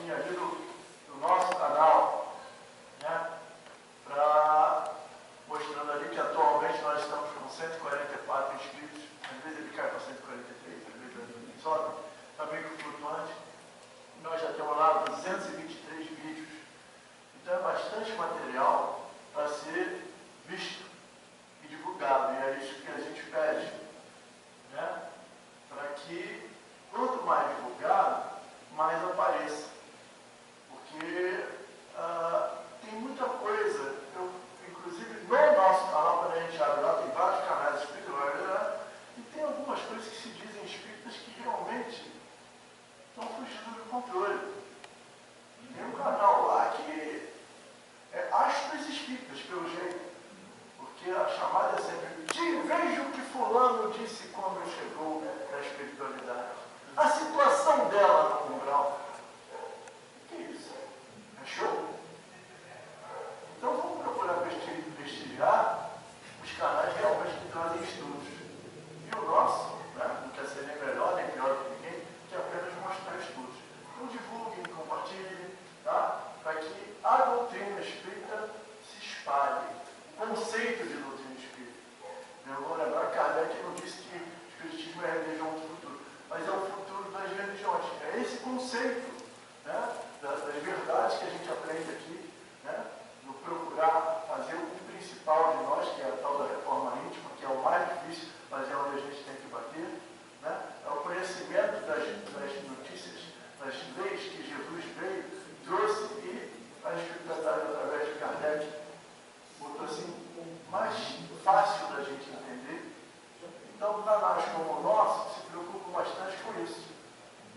fotinha ali do nosso canal, né? Mostrando ali que atualmente nós estamos com 144 inscritos. Às vezes ele cai para 143, às vezes ele sobe, está meio que flutuante. Nós já temos lá 223 vídeos. Então é bastante material para ser visto e divulgado. E é isso que a gente pede, né? Para que quanto mais divulgado, mais apareça. Porque tem muita coisa. Inclusive no nosso canal, quando a gente abre lá, tem vários canais espirituais, né? E tem algumas coisas que se dizem espíritas que realmente estão fugindo do controle. Tem um canal lá que é Astros Espíritas, pelo jeito. Porque a chamada é sempre: veja o que fulano disse quando chegou à espiritualidade. A situação dela no umbral. O que é isso? É show? Então vamos procurar prestigiar os canais realmente que trazem estudos. E o nosso, né, não quer ser nem melhor nem pior que ninguém, quer apenas mostrar estudos. Então divulguem, compartilhem, tá? Para que a doutrina espírita se espalhe. O conceito de doutrina espírita. Eu vou lembrar que Kardec não disse que o espiritismo é a religião do futuro, mas é o futuro das religiões. É esse conceito, né, das verdades que a gente aprende aqui, né, no procurar fazer o principal de nós, que é a tal da reforma íntima, que é o mais difícil, mas é onde a gente tem que bater, né, é o conhecimento das notícias, das leis que Jesus veio, trouxe, e a espiritualidade através de Kardec botou assim o mais fácil da gente entender. Então, canais como o nosso se preocupam bastante com isso.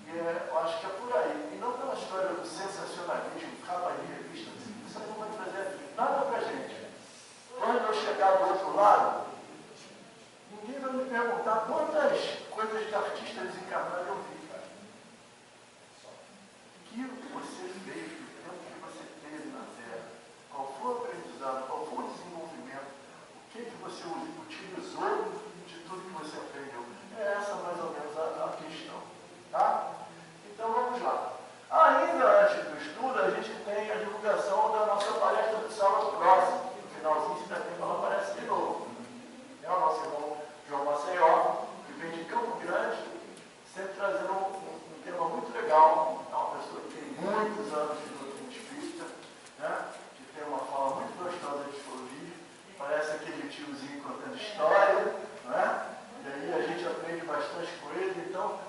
E eu acho que é por aí. E não pela história do sensacionalismo, capa de revista. Isso aí não vai trazer nada para a gente. Quando eu chegar do outro lado, ninguém vai me perguntar quantas coisas de artistas desencarnados eu vi. Aquilo que você fez, o tempo que você teve na Terra, qual foi o aprendizado, qual foi o desenvolvimento, o que você utilizou de tudo que você aprendeu. É essa mais ou menos a questão. Tá? Então vamos lá. Ainda antes do estudo, a gente tem a divulgação da nossa palestra do sábado próximo. No finalzinho de setembro ela aparece de novo. É o nosso irmão João Maceió, que vem de Campo Grande, sempre trazendo um tema muito legal. É uma pessoa que tem muitos anos de doutrina espírita, né? Que tem uma fala muito gostosa de psicologia, parece aquele tiozinho contando história, né? E aí a gente aprende bastante com ele. Então,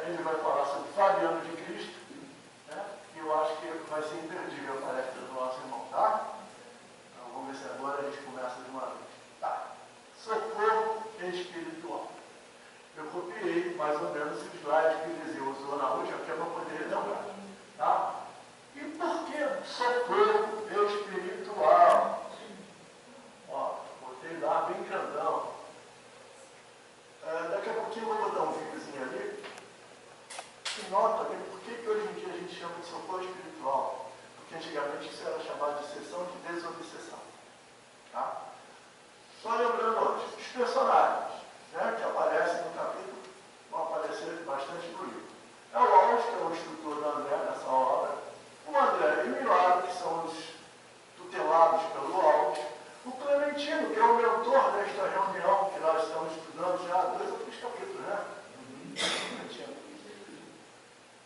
ele vai falar sobre Fabiano de Cristo, né? E eu acho que vai ser imperdível a palestra do nosso irmão, tá? Então vamos ver se agora a gente começa de uma vez. Tá. Socorro espiritual. Eu copiei mais ou menos o slide que o Eliseu usou na última, que é para poder lembrar. Tá? E por que socorro espiritual? Ó, botei lá bem grandão. Daqui a pouquinho eu vou botar um videozinho ali. E nota bem por que hoje em dia a gente chama de socorro espiritual. Porque antigamente isso era chamado de sessão de desobsessão. Tá? Só lembrando antes, os personagens, né, que aparecem no capítulo vão aparecer bastante no livro. É o Wallace, que é o instrutor do André nessa obra. O André e o Milagre, que são os tutelados pelo Wallace. O Clementino, que é o mentor desta reunião que nós estamos estudando já há 2 ou 3 capítulos, né? Clementino.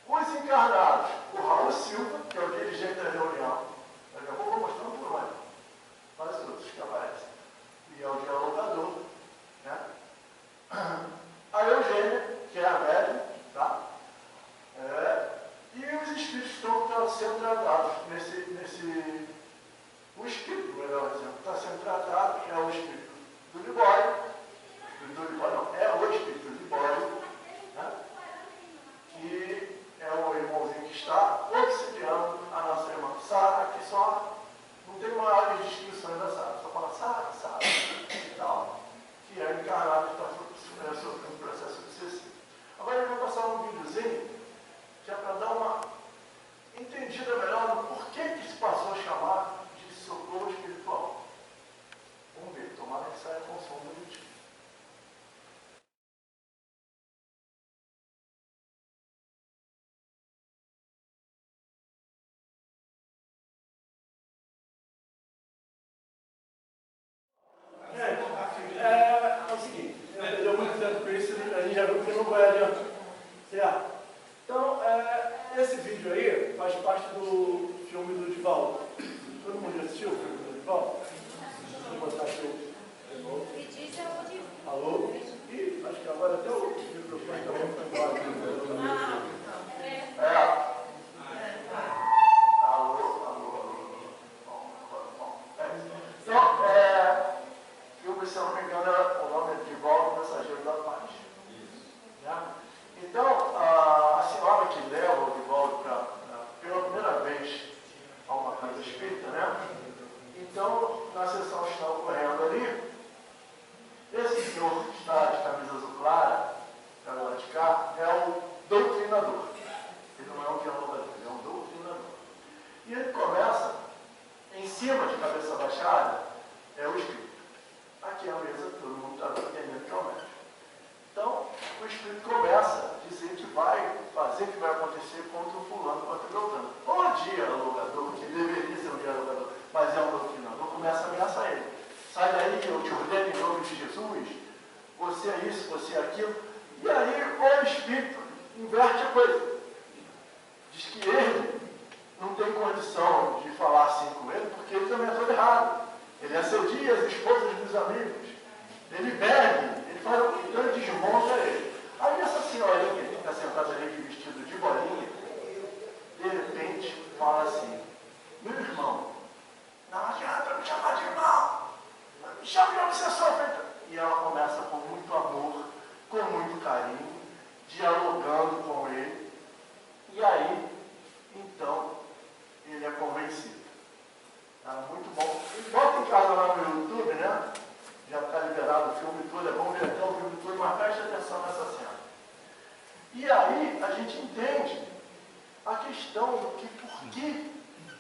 Os encarnados, o Raul Silva, que é o dirigente da reunião. Daqui a pouco eu vou mostrando por onde. Mas os outros que aparecem. E é o dialogador, né? A Eugênia, que é a médium, tá? E os espíritos estão sendo tratados o espírito, melhor dizendo, está sendo tratado, é o espírito do Libório, é o espírito do Libório, né? Que é o irmãozinho que está obsidiando a nossa irmã Sara, que só não tem uma área de distinção da Sara, só fala Sara, e tal, que é encarnado e está sofrendo um processo obsessivo. Agora eu vou passar um videozinho que é para dar uma entendida melhor no porquê que se passou a chamar de socorro espiritual. Vamos ver, tomara que saia com som bonitinho. vídeo aí faz parte do filme do Divaldo. Todo mundo já assistiu o filme do Divaldo? Vou botar aqui o... Alô? Ih, acho que agora até o microfone também foi embora. Então, filme, se eu não me engano, o nome é Divaldo, Mensageiro da Paz. Né? Então, a senhora que leva o Divaldo pela primeira vez a uma casa espírita, né? Então, na sessão que está ocorrendo ali, esse senhor que está de camisa azul clara, para lá de cá, é o doutrinador. Ele não é um dialogador, ele é um doutrinador. E ele começa, em cima de cabeça baixada, é o espírito. Aqui é a mesa, todo mundo está entendendo que é o médico. Então, o espírito começa a dizer que vai fazer, que vai acontecer contra o fulano, contra o beltrano. O dialogador, que deveria ser um dialogador, mas é um doutrinador, começa a ameaçar ele. Sai daí, eu te ordeno em nome de Jesus, você é isso, você é aquilo. E aí o espírito inverte a coisa. Diz que ele não tem condição de falar assim com ele, porque ele também é todo errado. Ele assedia as esposas dos amigos. Ele bebe, ele faz o que ele desmonta ele. Aí essa senhorinha que está sentada ali de vestido de bolinha, de repente fala assim, meu irmão, não adianta me chamar de irmão, me chama de obsessor. E ela começa com muito amor, com muito carinho, dialogando com ele. E aí, então, ele é convencido. Muito bom. E bota em casa lá no YouTube, né? Já está liberado o filme todo, é bom ver até o filme todo, mas preste atenção nessa cena. E aí a gente entende a questão do que, por que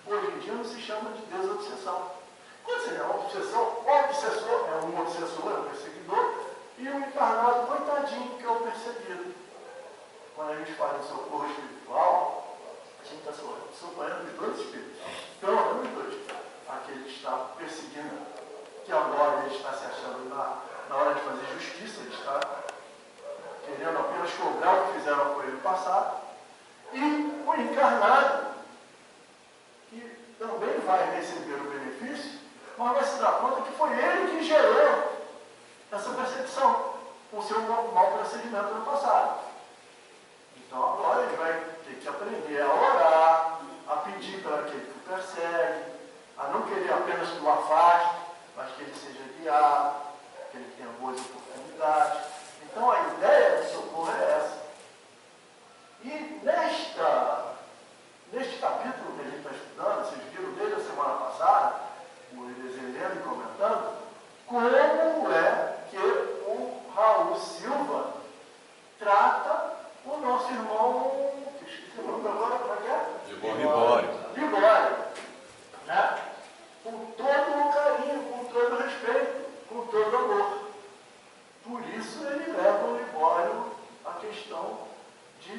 hoje em dia não se chama de desobsessão. Quando você é uma obsessão, o obsessor é um obsessor, é um perseguidor, e o encarnado, coitadinho, que é o perseguido. Quando a gente fala em socorro espiritual, a gente está socorrendo os dois espíritos. Pelo menos os dois. Aquele que está perseguindo, que agora ele está se achando na hora de fazer justiça, ele está querendo apenas cobrar o que fizeram com ele no passado, e o encarnado, que também vai receber o benefício, mas vai se dar conta que foi ele que gerou essa percepção, com o seu mau procedimento no passado. Então agora ele vai ter que aprender a orar, a pedir para aquele que o persegue, a não querer apenas que o afaste, mas que ele seja guiado, que ele tenha boas oportunidades. Então a ideia do socorro é essa. E neste capítulo que a gente está estudando, vocês viram desde a semana passada, o Eliezer e comentando, como é que o Raul Silva trata o nosso irmão, que esqueci o nome agora, para quê? Libório. Né? Com todo o carinho, com todo o respeito, com todo o amor. Por isso ele leva o Libório à questão de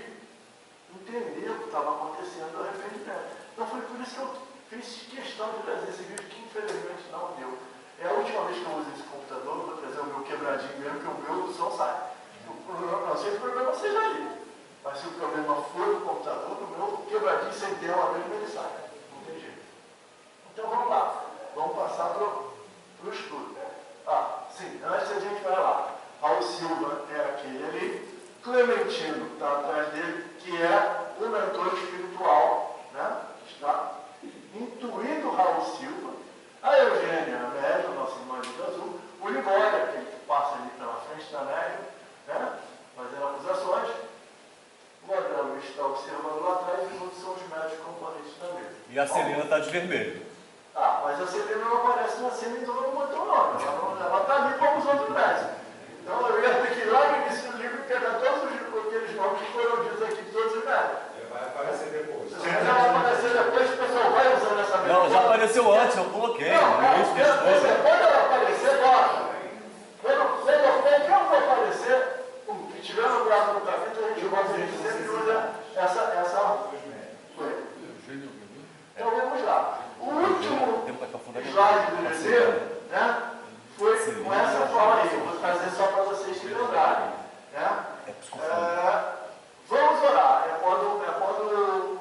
entender o que estava acontecendo ao arrependimento. Então foi por isso que eu fiz questão de trazer esse vídeo, que infelizmente não deu. É a última vez que eu uso esse computador, eu vou trazer o meu quebradinho mesmo, que o meu som sai. Não sei se o problema seja ali, mas se o problema for do computador, o meu quebradinho sem tela mesmo ele sai. Não tem jeito. Então vamos lá, vamos passar para o estudo. Sim, antes a gente vai lá. Raul Silva é aquele ali, Clementino está atrás dele, que é o mentor espiritual, né? Está intuindo Raul Silva. A Eugênia, a médium, nossa irmã de azul, o Libório, aquele que passa ali pela frente da médium, né? Fazendo acusações. O André Luiz está observando lá atrás e os outros são os médios componentes da mesa. E a Celina está de vermelho. Mas a Celina não aparece na cena, então não botou o nome. Ela está ali como os outros médicos. Então eu ia ter que ir lá no início do livro e pegar todos aqueles nomes que foram ditos aqui, todos os médicos. Vai aparecer depois. Vai aparecer depois, o pessoal vai usando essa médica. Não, já apareceu antes, eu coloquei. Quando ela aparecer, bota. Quando eu vou aparecer, se tiver no braço no capítulo, a gente gosta de sempre usa essa coisa. Então vamos lá. O último slide do Eliezer, né, foi com essa fala aí. Eu vou trazer só para vocês se lembrarem. Né? Vamos orar. É quando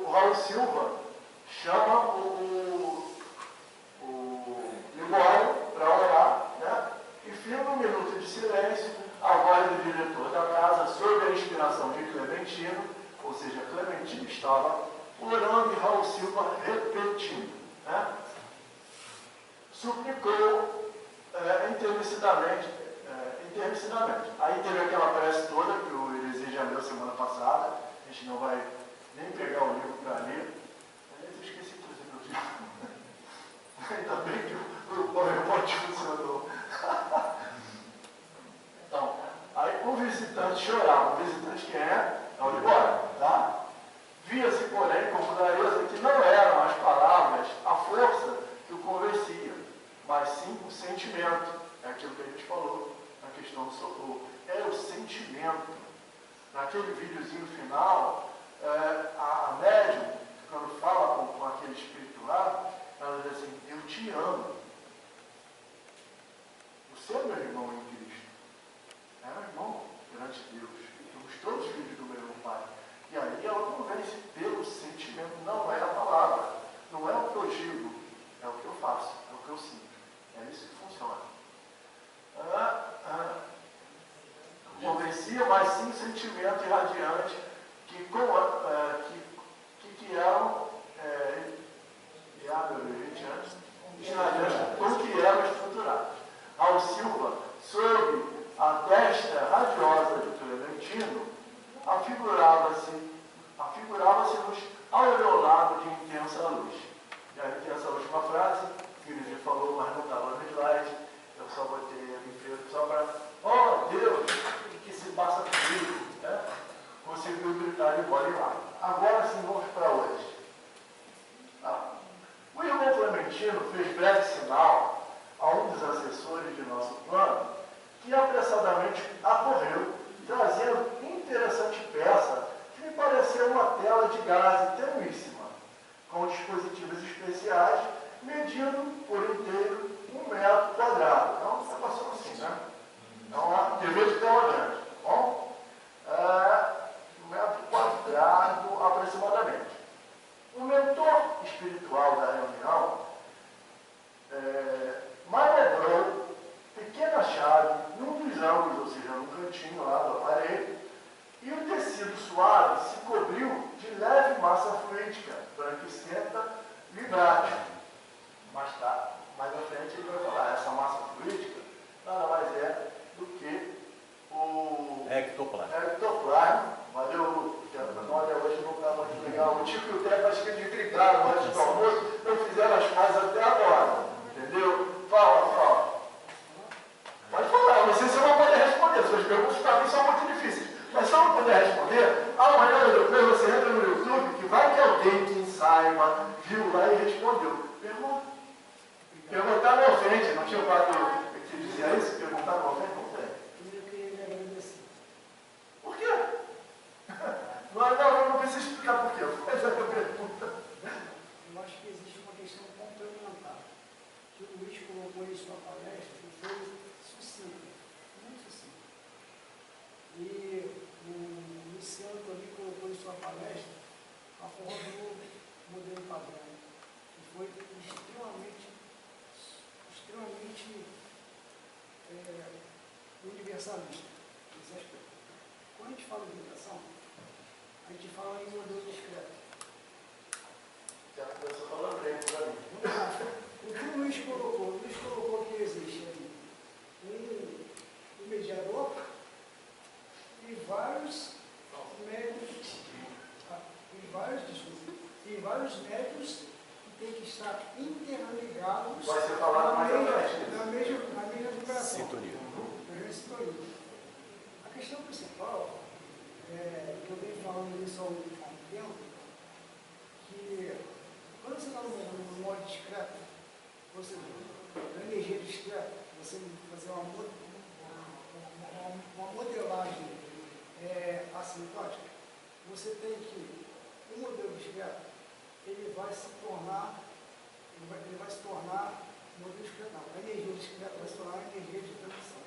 o Raul Silva chama o Libório para orar, né? E firma um minuto de silêncio, a voz do diretor da casa, sob a inspiração de Clementino, ou seja, Clementino estava orando e Raul Silva repetindo, né? Suplicou intermicidamente. Aí teve aquela prece toda que o Eliseu já leu semana passada, a gente não vai nem pegar o livro para ler. Aliás, eu esqueci de trazer meu livro. Ainda bem que o PowerPoint funcionou. Então, aí o visitante chorava. O visitante quem é? É o Libório, tá? Via-se, porém, com clareza que não eram as palavras a força que o convencia, mas sim o sentimento. É aquilo que a gente falou na questão do socorro. É o sentimento. Naquele videozinho final, a médium, quando fala com aquele espírito lá, ela diz assim: eu te amo. Você é meu irmão em Cristo. É meu irmão perante Deus. Somos todos filhos do mesmo Pai. E aí ela convence pelo sentimento. Não é a palavra. Não é o que eu digo. É o que eu faço. É o que eu sinto. É isso que funciona. Convencia, mas sim o sentimento irradiante que eram com que eram estruturados. Raul Silva, sob a destra radiosa de Clementino, afigurava-se-nos aureolado de intensa luz. E aí tem essa última frase, que o Eliseu falou, mas não estava no slide, eu só botei ali feito só para, oh Deus, o que se passa comigo? Né? Conseguiu gritar e embora e lá. Agora sim vamos para hoje. O irmão Clementino fez breve sinal a um dos assessores de nosso plano que apressadamente acorreu, trazendo interessante peça que me pareceu uma tela de gaze tenuíssima, com dispositivos especiais, medindo por inteiro 1 metro quadrado. Então, está passando assim, né? É uma TV de tela grande. Bom, 1 metro quadrado aproximadamente. O mentor espiritual da reunião manobrou pequena chave num dos ângulos, ou seja, num cantinho lá do aparelho, e o tecido suave se cobriu de leve massa fluídica, branquicenta, vibrátil. Mais à frente ele vai falar, essa massa fluídica nada mais é do que o ectoplasma. Valeu, olha, hoje não está muito legal. O Tico e o Teco acho que eles brigaram antes do almoço, não fizeram as pazes até agora. Entendeu? Fala. Pode falar, não sei se eu vou poder responder. Suas perguntas para mim são muito difíceis. Mas se eu não puder responder, amanhã depois você entra no YouTube, que vai que alguém que saiba, viu lá e respondeu. Perguntar não ofende, não tinha o quadro que dizia isso? Perguntar não ofende? Não tem. Eu queria lhe agradecer. Por quê? Não precisa explicar por quê. Faz a pergunta. Eu acho que existe uma questão complementar, que o Luiz colocou em sua palestra, que foi sucinto, muito sucinto. E o Luciano também colocou em sua palestra a forma do modelo padrão, que foi extremamente universalista. Quando a gente fala de educação, a gente fala em modelo discreto. Já começou falando bem para mim. O que o Luiz colocou que existe ali um mediador e vários médios, e vários médios que têm que estar interligados Vai ser falado mais na mesma vibração. Sintonia. Na mesma sintonia. A questão principal, que eu venho falando isso há um tempo, que quando você está no modo discreto, você, na energia discreta, você fazer uma modelagem assintótica, você tem que, o modelo discreto, ele vai se tornar, modelo discreto não, a energia discreta vai se tornar uma energia de transição.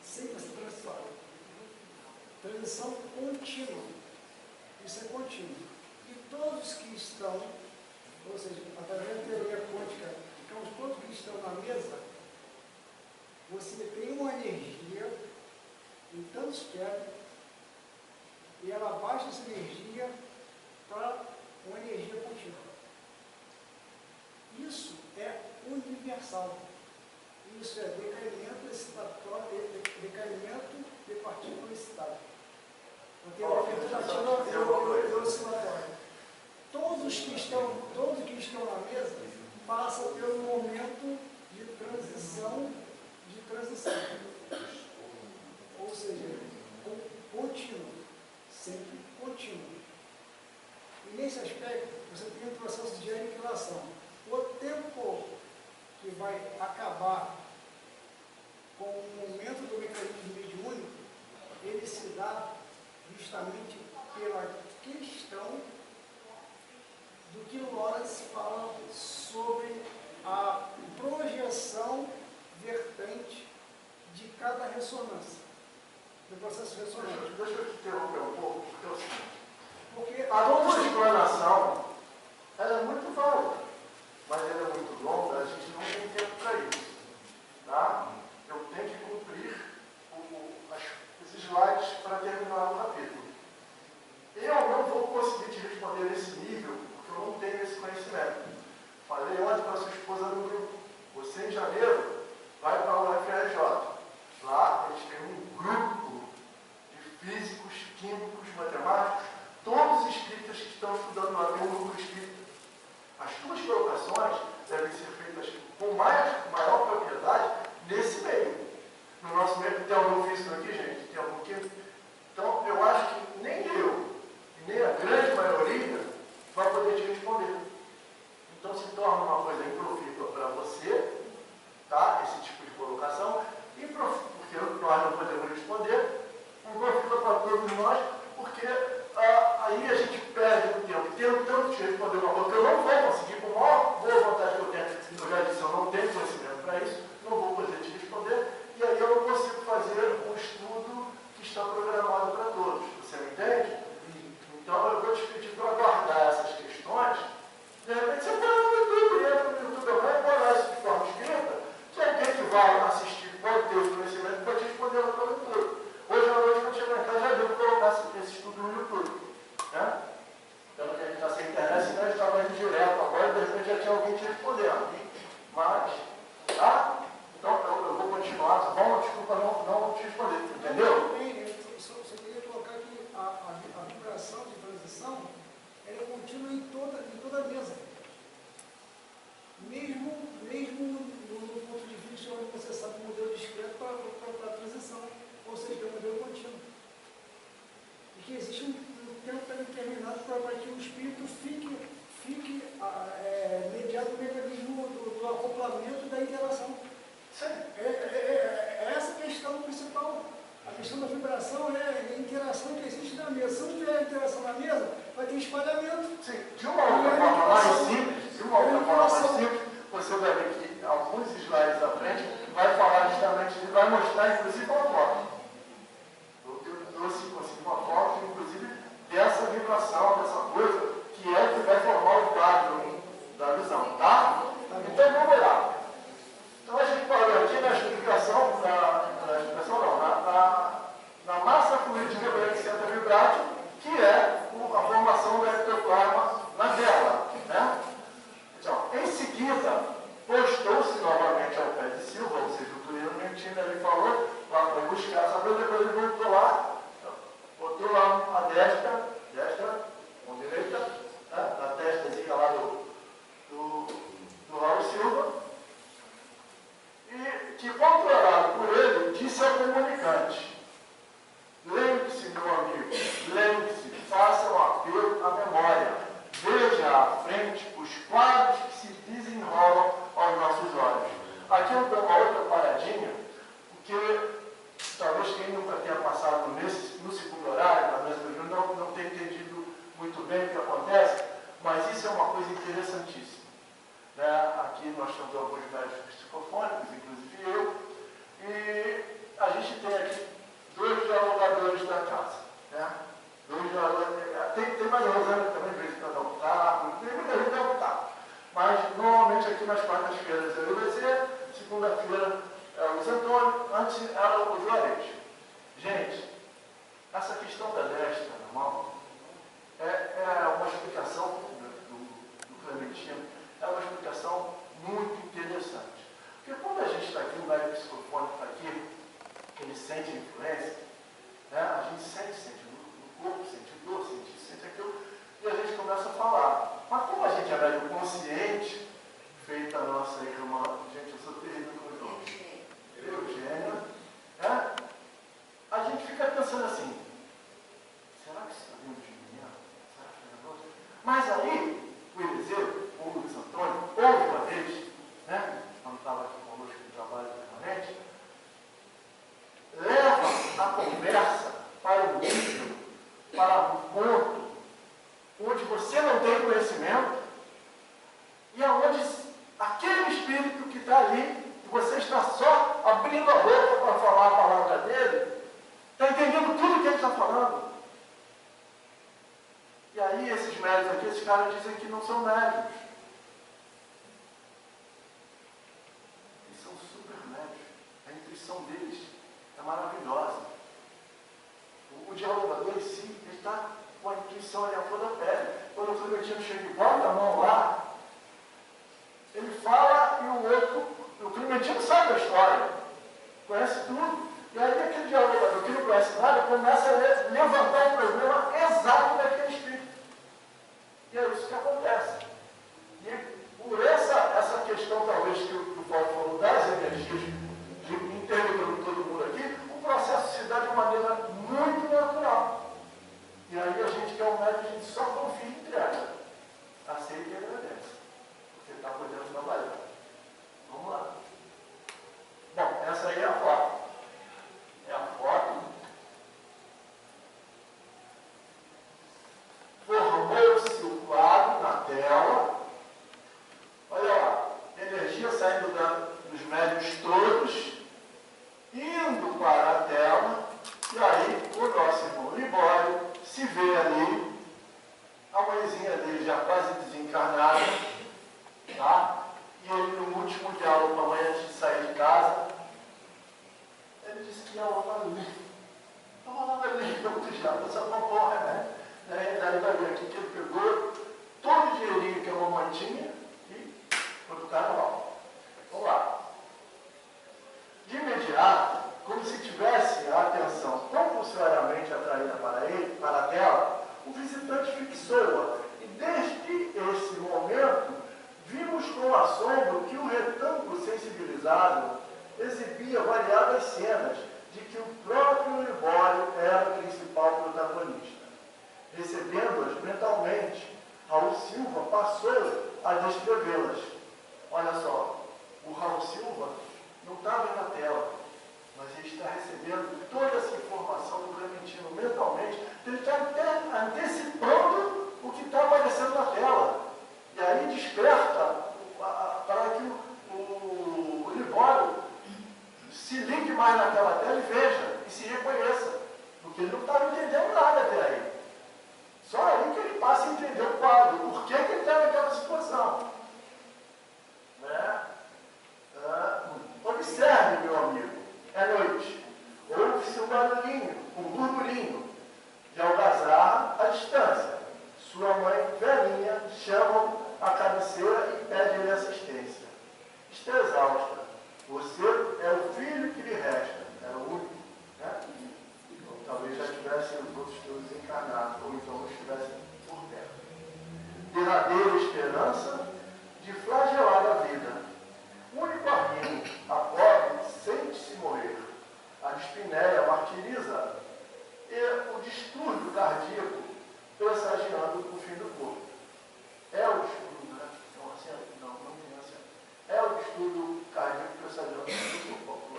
Sempre essa transição. Transição contínua. Isso é contínuo. E todos todos que estão, ou seja, através da teoria quântica, ficamos todos que estão na mesa, você tem uma energia em tantos keV, e ela baixa essa energia para uma energia contínua. Isso é universal. Isso é decaimento excitatório, decaimento de partícula excitada. Porque a temperatura é oscilatória. Todos que estão na mesa passam pelo momento de transição, ou seja, contínuo, sempre contínuo. E nesse aspecto, você tem um processo de aniquilação. O tempo que vai acabar com o momento do mecanismo mediúnico, ele se dá justamente pela questão do que Lawrence fala sobre a projeção vertente de cada ressonância, do processo ressonante. Deixa eu te interromper um pouco, porque é o seguinte. Porque A tua explanação ela é muito válida, mas ela é muito longa, a gente não tem tempo para isso. Tá? Eu tenho que cumprir esses slides para terminar o capítulo. Eu não vou conseguir te responder nesse nível, porque eu não tenho esse conhecimento. Falei ontem para sua esposa no grupo. Você, em janeiro, vai para o UFRJ. Lá, eles têm um grupo de físicos, químicos, matemáticos, todos espíritas que estão estudando lá, tem um grupo espírita. As tuas colocações devem ser feitas com maior propriedade nesse meio. No nosso meio, tem algum físico aqui, gente? Tem algum químico? Então, eu acho que nem eu, e nem a grande maioria, vai poder te responder. Então, se torna uma coisa improfícua para você, tá? Esse tipo de colocação, porque nós não podemos responder, improfícua para todos nós, porque aí a gente perde o tempo. Tendo tanto de responder uma coisa que eu não vou conseguir, com a maior boa vontade que eu tenho, eu já disse, eu não tenho conhecimento para isso, não vou poder te responder, e aí eu não consigo fazer um estudo que está programado para todos. Você me entende? Então eu vou te pedir para guardar essas questões. De repente você está no YouTube, entra no YouTube, eu vou embora isso de forma escrita, que alguém que vai assistir pode ter o conhecimento pode responder lá pelo YouTube. Hoje à noite, quando chegar em casa, já devo colocar esse estudo no YouTube. Né? Então, que a gente está sem internet, senão a gente estava indo direto agora, de repente já tinha alguém te respondendo. Mas, tá? Então, eu vou continuar. Bom, desculpa não te responder, entendeu? Eu só queria colocar que a vibração de transição ela é contínua em toda a mesa. Mesmo no ponto de vista onde você sabe o modelo discreto para a transição, ou seja, é um modelo contínuo. E que existe um tempo determinado para que o espírito fique mediado no mecanismo do acoplamento e da interação. É essa a questão principal. A questão da vibração é a interação que existe na mesa. Se não tiver interação na mesa, vai ter espalhamento. Sim, de uma outra forma mais simples, você vai ver que alguns slides à frente vai falar justamente, vai mostrar inclusive uma foto. Eu trouxe uma foto, inclusive, dessa vibração, dessa coisa, que é que vai formar o quadro da visão, tá? Então vamos lá. Então a gente parou aqui na explicação, na massa fluídica senta vibrátil, que é a formação do ectoplasma na tela. Né? Então, em seguida, postou-se novamente ao pé de Silva, ou seja, o Tuíno Mentino ali falou, lá foi buscar essa coisa, depois ele voltou lá, botou lá a destra, com direita, né? Na testazinha lá do Raul Silva, e que, controlado por ele, disse ao comunicante: lembre-se, meu amigo, lembre-se, faça um apelo à memória, veja à frente os quadros que se desenrolam aos nossos olhos. Aqui eu dou uma outra paradinha, porque talvez quem nunca tenha passado no segundo horário, na mesa do Júnior, não tenha entendido muito bem o que acontece, mas isso é uma coisa interessantíssima. Né? Aqui nós temos alguns médicos psicofônicos, inclusive eu, e a gente tem aqui dois dialogadores da casa. Né? Dois dialogadores, tem mais Rosana também, de vez em quando, tá? começa a falar. Mas como a gente é médium consciente, feita a nossa irmã, gente, eu sou terrível com os nomes, Eugênia, né? A gente fica pensando assim, será que isso está vindo de mim? Será que é negócio? Mas aí, o Eliseu, ou o Luiz Antônio, houve uma vez, né? Quando estava aqui conosco no trabalho permanente, leva a conversa para um nível, para um ponto, onde você não tem conhecimento, e aonde aquele espírito que está ali, que você está só abrindo a boca para falar a palavra dele, está entendendo tudo que ele está falando. E aí esses médios aqui, esses caras dizem que não são médios. Eles são super médios. A intuição deles é maravilhosa. O dialogador em si, ele está com a intuição ali à flor da pele. Quando o Clementino chega e bota a mão lá, ele fala e o Clementino sabe da história, conhece tudo. E aí aquele dialogador que não conhece nada começa a levantar o problema exato daquele espírito. E é isso que acontece. E por essa questão, talvez, que o Paulo falou, das energias, de interligando todo mundo aqui, o processo se dá de maneira muito natural. E aí a gente que é o médico, a gente só confia e entrega. Aceita e agradece. Porque está podendo trabalhar. Vamos lá. Bom, essa aí é a foto. É a foto. Formou-se o quadro na tela. Olha lá, energia saindo dos médios todos, indo para a tela, e aí o nosso irmão Libório se vê ali, a mãezinha dele já quase desencarnada, tá? E ele no último diálogo com a mãe antes de sair de casa, ele disse que ia lá na luz. Estava lá na luz, muito já, só comprou o remédio. Daí vai ver aqui que ele pegou todo o dinheirinho que a mamãe tinha e foi para o carnaval. Vamos lá. De imediato, como se tivesse a atenção compulsoriamente atraída para a tela, o visitante fixou-a. E desde esse momento, vimos com assombro que o retângulo sensibilizado exibia variadas cenas de que o próprio Libório era o principal protagonista. Recebendo-as mentalmente, Raul Silva passou a descrevê-las. Olha só, o Raul Silva não estava na tela, mas ele está recebendo toda essa informação do Clementino mentalmente, ele está antecipando o que está aparecendo na tela. E aí desperta para que o Libório se ligue mais naquela tela e veja, e se reconheça, porque ele não estava entendendo nada até aí. Só aí que ele passa a entender o quadro, por que ele está naquela situação. Né? Observe, meu amigo, é noite. Ouve-se um barulhinho, um burburinho de algazarra à distância. Sua mãe, velhinha, chama-o à cabeceira e pede-lhe assistência. Está exausta. Você é o filho que lhe resta. Era o único, né? Então, talvez já tivessem os outros todos encarnados, ou então não estivessem por perto. Derradeira esperança de flagelar a vida. O único arrimo, a pobre sente-se morrer. A dispneia martiriza e o distúrbio cardíaco pressagiando o fim do corpo. É o distúrbio, né? Não tem acento. É o distúrbio cardíaco pressagiando o fim do corpo.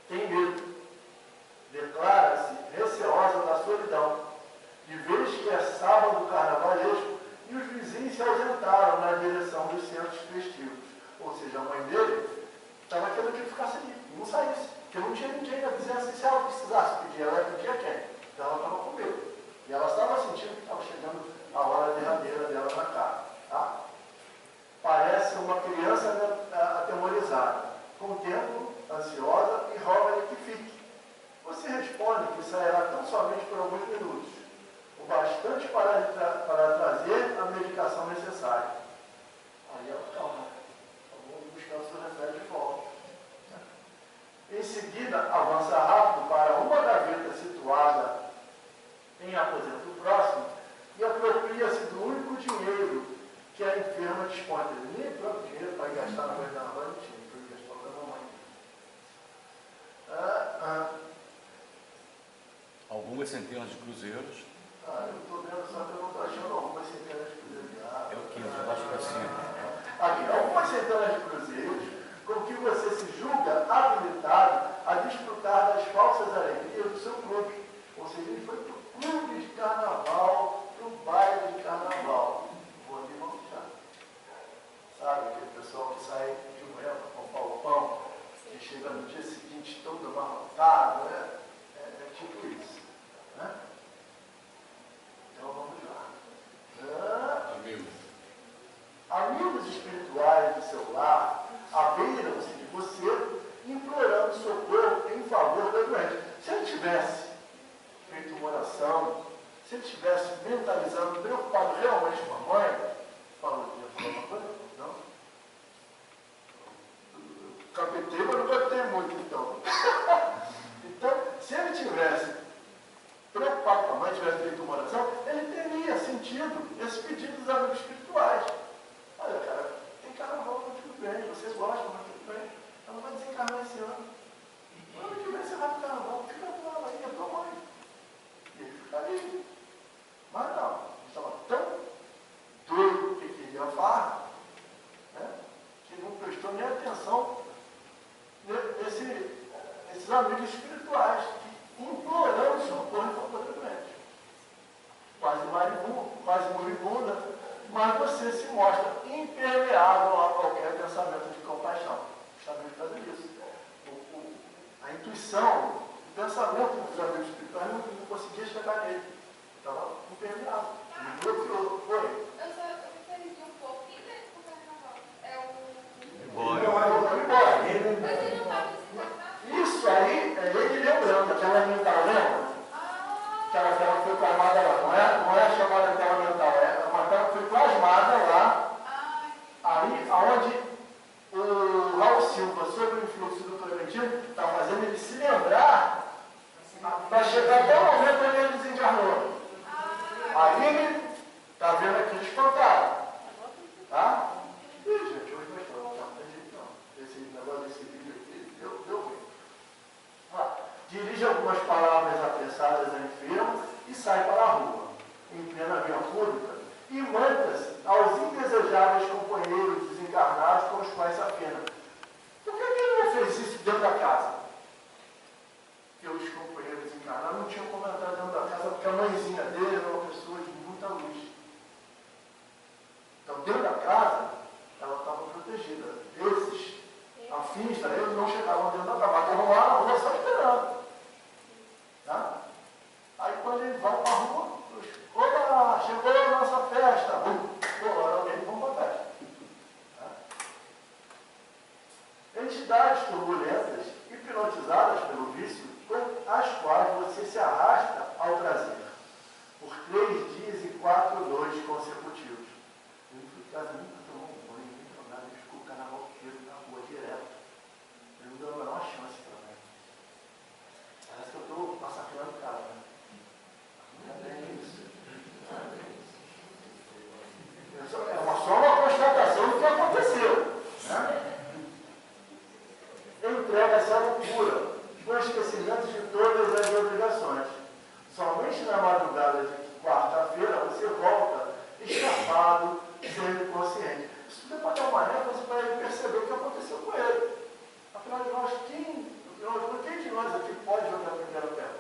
Tem medo. Declara-se receosa da solidão. De vez que é sábado carnavalesco e os vizinhos se ausentaram na direção dos centros festivos. Ou seja, a mãe dele estava querendo que ele ficasse ali, não saísse. Porque não tinha ninguém na vizinhança. Se ela precisasse pedir, ela pedia quem? Então ela estava com medo. E ela estava sentindo que estava chegando a hora derradeira dela na casa. Tá? Parece uma criança atemorizada, com tempo, ansiosa e roga-lhe que fique. Você responde que sairá tão somente por alguns minutos, o bastante para trazer a medicação necessária. Aí ela calma. Vou buscar o seu remédio de volta. Em seguida, avança rápido para uma gaveta situada em aposento próximo centenas de cruzeiros. Eu estou vendo, só que eu não estou achando algumas centenas de cruzeiros. É o quinto, abaixo para cima. Aqui, algumas centenas de cruzeiros com que você se julga habilitado a desfrutar das falsas alegrias do seu clube. Ou seja, ele foi para o clube de carnaval, para o baile de carnaval. Vou ali mostrar. Sabe, aquele pessoal que sai de manhã para comprar o pão, que chega no dia seguinte todo amarrotado, né? É tipo isso. Né? Então vamos lá. Amigos espirituais do seu lar abeiram-se de você, implorando socorro em favor da doente. Se ele tivesse feito uma oração, se ele estivesse mentalizando, preocupado realmente com a mãe, falou, ia falar uma coisa? Não? Capetei, mas não capetei muito, então. Então, se ele tivesse preocupado com a mãe, tivesse feito uma oração, ele teria sentido esse pedido dos amigos espirituais. Olha, cara, tem carnaval, mas tudo bem, você gosta, mas tudo bem. Ela não vai desencarnar esse ano. Quando tiver encerrado o carnaval, fica com ela aí, é tua mãe. E ele fica ali. Mas não, ele estava tão doido que queria a farra, né, que não prestou nem atenção nesses amigos espirituais, que implorando socorro em favor da doente. Quase moribunda, mas você se mostra impermeável a qualquer pensamento de compaixão. Justamente por causa disso. A intuição, o pensamento dos amigos espirituais não conseguia chegar nele. Estava impermeável. Ele bloqueou. Foi. Eu me perdi um pouco. Quem é esse carnaval? É o... Embora. Mas ele não estava desencarnado? Isso aí é ele lembrando. Aquela mental, lembra? Aquela que foi plasmada lá. Não é chamada tela mental. É uma tela que foi plasmada lá. Aí, aonde o Raul Silva, sob o influxo do Clementino, está fazendo ele se lembrar para chegar até o momento onde ele desencarnou. Aí ele está vendo aqui espantado. Tá? Ih, gente, hoje vai estar. Não tem jeito não. Esse negócio desse vídeo aqui deu ruim. Dirige algumas palavras apressadas ao enfermo e sai para a rua, em plena via pública, e manda-se aos indesejáveis companheiros desencarnados com os quais se afina. Por que ele não fez isso dentro da casa? Porque os companheiros desencarnados não tinham como entrar dentro da casa, porque a mãezinha dele era uma pessoa de muita luz. Então, dentro da casa, ela estava protegida. Esses afins da ele não chegavam dentro da casa, estavam lá na rua só esperando. Tá? Aí quando ele vai para a rua, opa, chegou a nossa festa. Agora alguém vamos para a festa. Tá? Entidades turbulentas, hipnotizadas pelo vício, com as quais você se arrasta ao prazer, por 3 dias e 4 noites consecutivos. Eu fui em casa, nunca tomou um banho, nunca nada, ele ficou o carnaval inteiro na rua direto. Ele não deu a menor chance para mim. Parece que eu estou massacrando o cara, né? Não é bem isso. Não é bem isso. É só uma constatação do que aconteceu. Né? Entrega-se à loucura, com esquecimento de todas as obrigações. Somente na madrugada de quarta-feira você volta escapado, semi-consciente. Isso tudo é para dar uma ênfase para ele perceber o que aconteceu com ele. Afinal de nós, quem de nós aqui pode jogar a primeira pedra?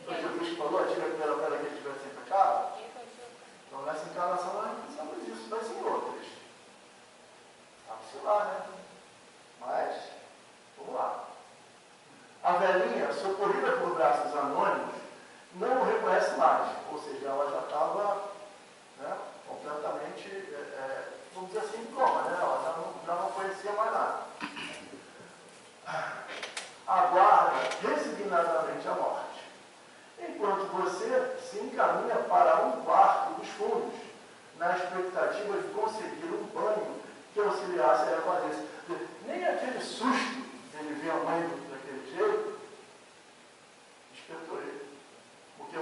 O Jesus falou, atira a primeira pedra que estiver sem pecado. Então nessa encarnação nós não pensamos isso, mas em outras. Sabe-se lá, né? Mas, vamos lá. A velhinha, socorrida por braços anônimos, não o reconhece mais. Ou seja, ela já estava, né, completamente, vamos dizer assim, em coma, né? Ela já não conhecia mais nada. Aguarda resignadamente a morte, enquanto você se encaminha para um quarto dos fundos, na expectativa de conseguir um banho que auxiliasse a refazer. Nem aquele susto dele ver a mãe daquele jeito despertou ele. Porque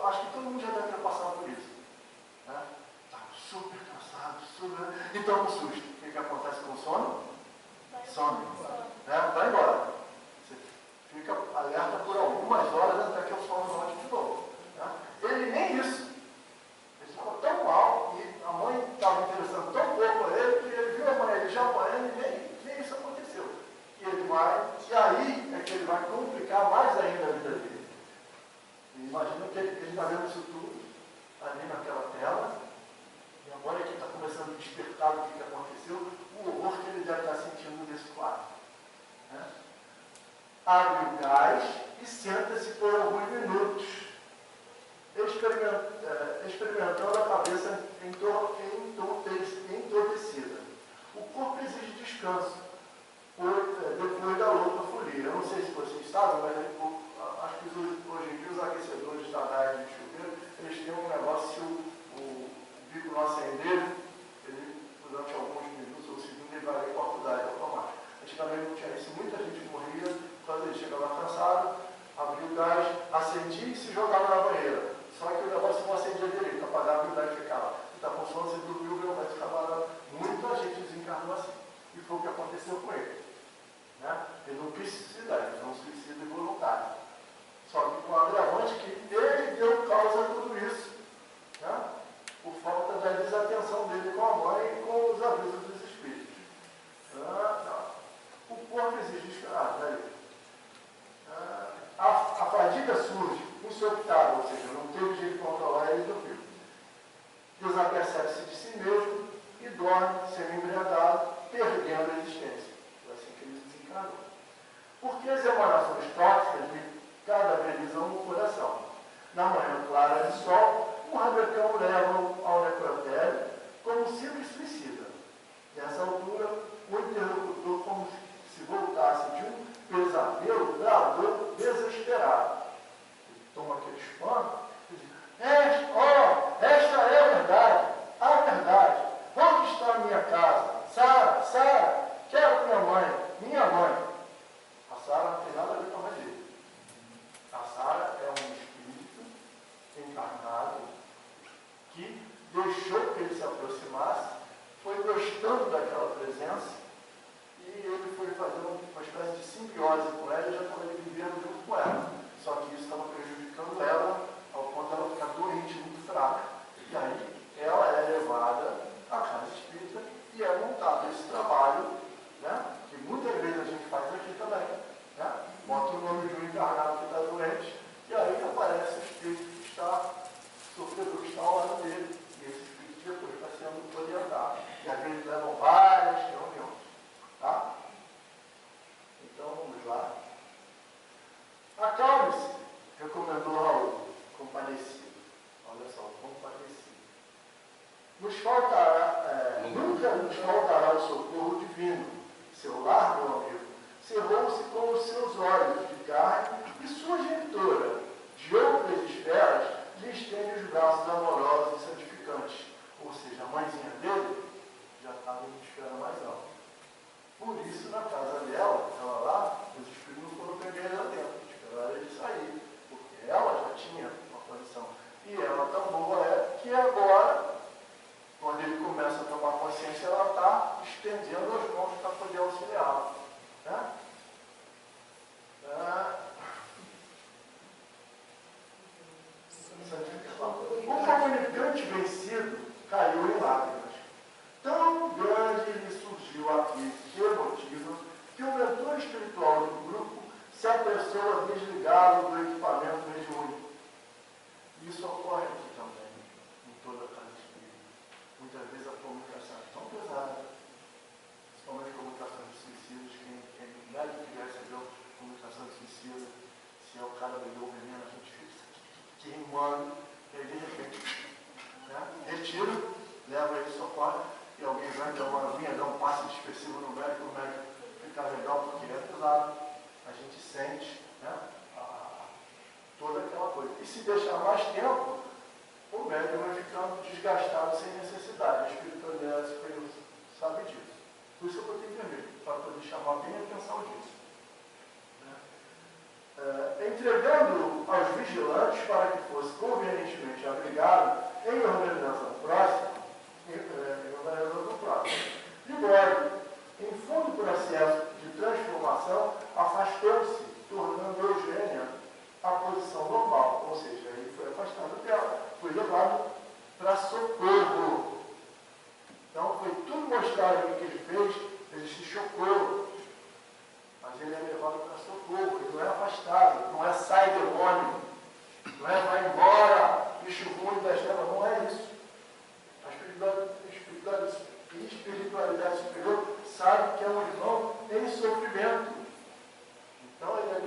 acho que todo mundo já deve ter passado por isso. Né? Está super cansado, super. Então, com susto, o que acontece com o sono? Some. Né? Vai embora. Você fica alerta por algumas horas até que o sono volte de novo. abre o gás e senta-se por alguns minutos, experimentando a cabeça entorpecida. O corpo exige descanso depois da louca folia. Eu não sei se vocês sabem, mas acho que hoje em dia os aquecedores da área de chuveiro, eles têm um negócio, se o bico não acender, ele, durante alguns minutos ou segundos, ele vai cortar o gás automático. Antigamente não tinha isso, muita gente morria, quando ele chegava cansado, abria o gás, acendia e se jogava na banheira. Só que o negócio não acendia direito, apagava e o gás ficava. Você está com sono, você dormiu, o gás ficava. Muita gente desencarnou assim. E foi o que aconteceu com ele. Né? Ele não quis se suicidar, ele foi um suicídio involuntário. Só que com o agravante que ele deu causa a tudo isso. Né? Por falta da desatenção dele com a mãe e com os avisos dos espíritos. O corpo exige descanso. A fadiga surge insopitável, ou seja, não teve jeito de controlar ele dormiu. Desapercebe-se de si mesmo e dorme, semi-embriagado, perdendo a existência. Foi assim que ele desencarnou. Porque as emanações tóxicas lhe cadaverizam o coração. Na manhã clara de sol, o rabecão leva-o ao necrotério como um simples suicida. Nessa altura, o interlocutor, como se voltasse de um pesadelo, bradou desesperado. Ele toma aquele espanto e diz: esta é a verdade, a verdade. Onde está a minha casa? Sara, quero minha mãe. A Sara não tem nada a ver com a mãe dele. A Sara é um espírito encarnado que deixou que ele se aproximasse, foi gostando daquela presença e ele foi fazendo uma espécie de simbiose com ela e já estava vivendo junto com ela. Só que isso estava prejudicando ela ao ponto de ela ficar doente, muito fraca. E aí ela é levada à casa espírita e é montado esse trabalho, né, que muitas vezes a gente faz aqui também. Né? Bota o nome de um encarnado que está doente e aí aparece o espírito que está sofredor, que está ao lado dele. E esse espírito depois está sendo orientado. E às vezes levam várias reuniões. Tá? Então vamos lá. Acalme-se, recomendou Raul, compadecido. Olha só, compadecido. Nunca nos faltará o socorro divino. Seu lar, meu amigo, cerrou-se com os seus olhos de carne e sua genitora, de outras esferas, lhe estende os braços amorosos e santificantes. Ou seja, a mãezinha dele já estava em esfera mais alta. Por isso, na casa dela, ela lá, os espíritos não foram pegar ela dentro, esperaram ele sair, porque ela já tinha uma condição. E ela tão boa é que agora, quando ele começa a tomar consciência, ela está estendendo as mãos para poder auxiliá-lo. Né? O comunicante vencido caiu em lágrimas. Tão grande lhe surgiu a crise emotiva que o mentor espiritual do grupo se apressou a desligá-lo do equipamento mediúnico. Isso ocorre aqui também, em toda a casa espírita. Muitas vezes a comunicação é tão pesada, principalmente comunicações de suicidas, quem deve que recebeu comunicação de suicida, se é o cara bebeu o veneno, a gente fica queimando, e aí de repente, né, retira, leva ele, socorre, e alguém vai dar uma linha, dá um passe dispersivo no médico, o médico fica legal porque é pesado, a gente sente, né, toda aquela coisa. E se deixar mais tempo, o médico vai ficando desgastado sem necessidade. A espiritualidade superior sabe disso. Por isso eu botei vermelho, para poder chamar bem a atenção disso. Entregando aos vigilantes para que fosse convenientemente abrigado em organização próxima, Libório, em fundo processo de transformação, afastou-se, tornando Eugênia a posição normal, ou seja, ele foi afastado dela, foi levado para socorro. Então foi tudo mostrado o que ele fez, ele se chocou, mas ele é levado para socorro, ele não é afastado, não é sai demônio, não é vai embora, bicho ruim das trevas, não é isso. A espiritualidade superior sabe que é um irmão em sofrimento. Então ele é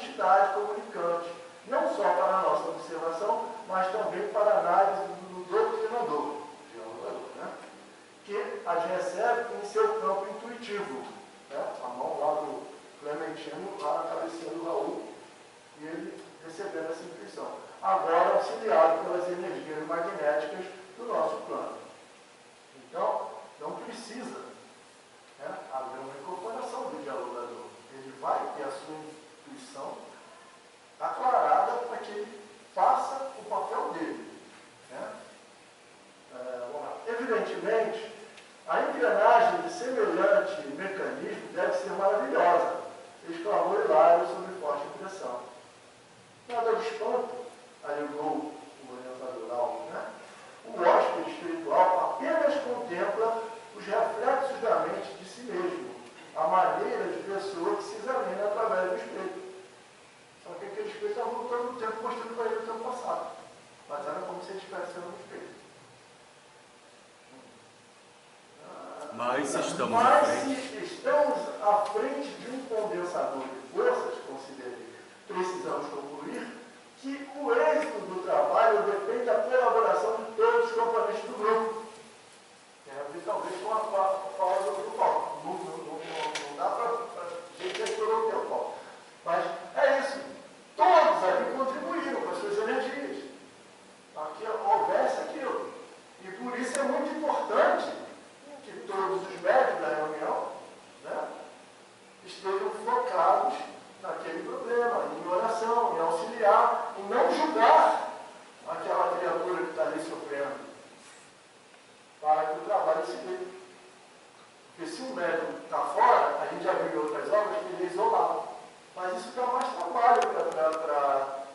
entidade comunicante, não só para a nossa observação, mas também para a análise do doutrinador, né? Que a gente recebe em seu campo intuitivo, né? A mão lá do Clementino, lá na cabeceira do Raul, e ele recebendo essa intuição. Agora auxiliado pelas energias magnéticas do nosso plano. Então, não precisa, né, haver uma incorporação do dialogador. Ele vai ter a sua intuição aclarada para que ele faça o papel dele. Né? Evidentemente, a engrenagem de semelhante mecanismo deve ser maravilhosa, exclamou Hilário sob forte impressão. Nada de espanto, alegou o orientador Alves, né? O hóspede espiritual apenas contempla os reflexos da mente de si mesmo, a maneira de pessoa que se examina através do espelho. Só que aquele espelho está voltando no tempo, mostrando para ele o tempo passado. Mas era como se ele estivesse sendo um espelho. Mas estamos à frente de um condensador de forças, considerei, precisamos concluir que o êxito do trabalho depende da colaboração de todos os componentes do grupo. Tem a ver, talvez, com a fala do Paulo. Não dá para a gente explorar o tempo, Paulo. Mas é isso. Todos ali contribuíram com as suas energias. Para que houvesse aquilo. E por isso é muito importante que todos os médios da reunião, né, estejam focados naquele problema, em oração, em auxiliar, em não julgar aquela criatura que está ali sofrendo, para que o trabalho se dê. Porque se um médico está fora, a gente já viu em outras obras que ele é isolado. Mas isso dá mais trabalho para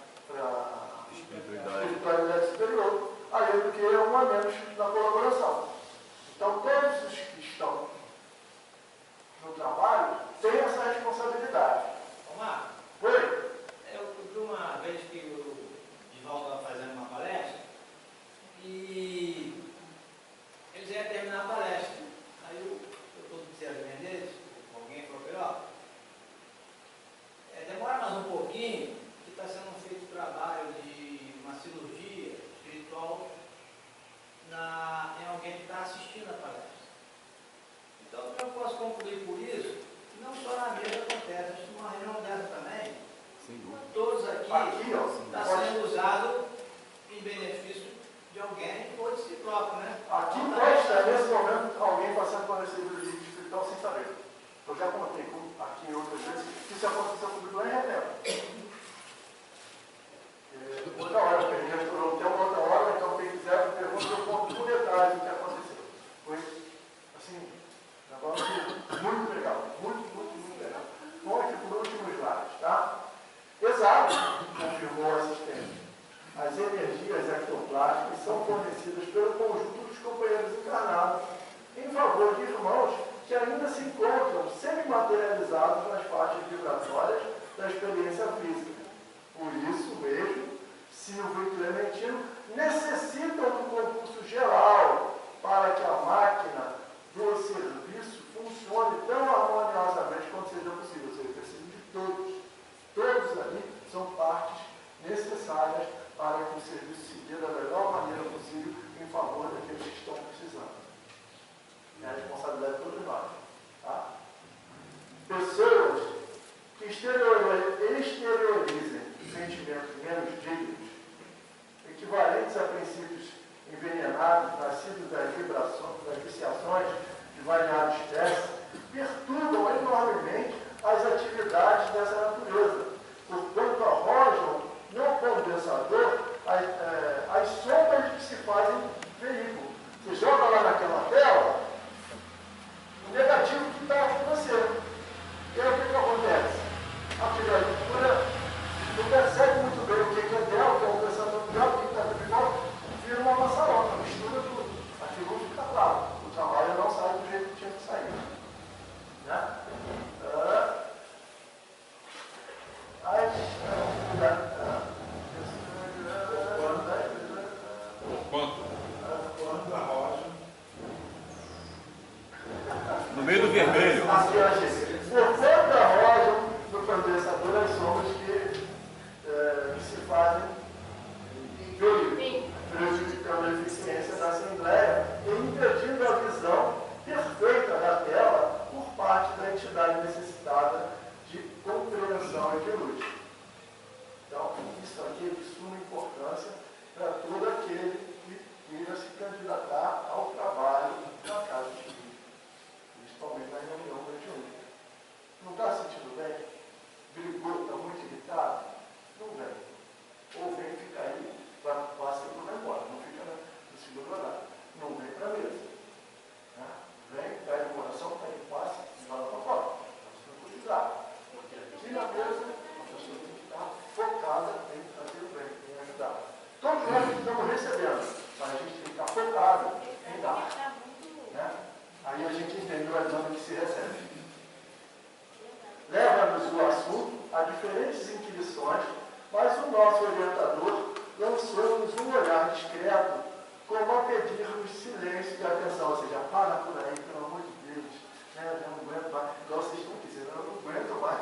a espiritualidade superior, além do que um a menos na colaboração. Então, todos os que estão no trabalho têm essa responsabilidade. Omar, Oi? eu vi uma vez que o Divaldo estava fazendo uma palestra e eles iam terminar a palestra. Aí o doutor do César Menezes, alguém falou para ele, demora mais um pouquinho, que está sendo feito um trabalho de uma cirurgia espiritual em alguém que está assistindo a palestra. Então, eu posso concluir por isso que não só na mesa acontece, acho que numa reunião dessa também, todos aqui está sendo usado em benefício de alguém ou de si próprio, né? Aqui pode estar, nesse momento, alguém passando por esse cirurgia espiritual sem saber. Eu já contei aqui em outras vezes que isso aconteceu comigo lá em Retempo. Outra hora, que a gente restaurou até uma outra hora, então quem quiser pergunta, eu conto por detalhes o que aconteceu. Foi, assim, um negócio muito legal, muito legal. Vamos aqui por último slide, tá? Exato, confirmou o assistente. As energias ectoplásticas são fornecidas pelo conjunto dos companheiros encarnados em favor de irmãos que ainda se encontram semi-materializados nas faixas vibratórias da experiência física. Por isso mesmo, Silvio e Clementino necessitam do concurso geral para que a máquina do serviço funcione tão harmoniosamente quanto seja possível. Ou seja, precisam de todos. Todos ali são partes necessárias para que o serviço se dê da melhor maneira possível em favor daqueles que estão precisando. É a responsabilidade de todos nós. Tá? Pessoas que exteriorizem sentimentos menos dignos, equivalentes a princípios envenenados, nascidos das vibrações, das viciações de variada espécie, perturbam enormemente as atividades dessa natureza, porquanto arrojam no condensador as sombras que se fazem veículo. Você joga lá naquela tela o negativo que está acontecendo. E aí o que acontece? A criatura não percebe muito bem o que é dela, o que é o pensamento dela, o que está de volta, vira uma maçaroca, mistura tudo. Aquilo fica claro. O trabalho não sai do jeito que tinha que sair. Né? No meio do vermelho. Assim, por conta da roja do condensador, as sombras que e de luz. Então, isso aqui é de suma importância para todo aquele que queira se candidatar ao trabalho na casa espírita, principalmente na reunião mediúnica. Não está sentindo bem? Brigou, está muito irritado? Não vem. Ou vem ficar aí, passa e vai embora, não fica no segundo horário. Não vem para a mesa. Né? Vem, pega o coração, pega o passe e vai lá para fora. Nós temos que cuidar. Porque aqui na mesa, a pessoa tem que estar focada em fazer o bem, em ajudar. Todos nós estamos recebendo, mas a gente tem que estar focado em dar. Né? Aí a gente entende o exame que se recebe. Leva-nos o assunto a diferentes inquisições, mas o nosso orientador lançou-nos um olhar discreto, como a pedir-nos silêncio e atenção. Ou seja, para por aí, pelo amor de Deus. Né? Eu não aguento mais. Igual vocês estão dizendo, eu não aguento mais.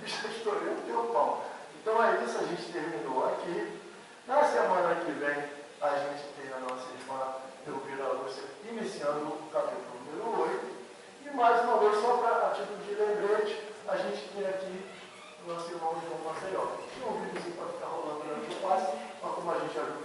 Já estourei o teu pão. Então é isso, a gente terminou aqui. Na semana que vem, a gente tem a nossa irmã Elvira Lúcia iniciando o capítulo número 8. E mais uma vez, só para a título de lembrete, a gente tem aqui o nosso irmão João Maceió. Tinha um vídeozinho para ficar rolando durante o passe, mas como a gente já viu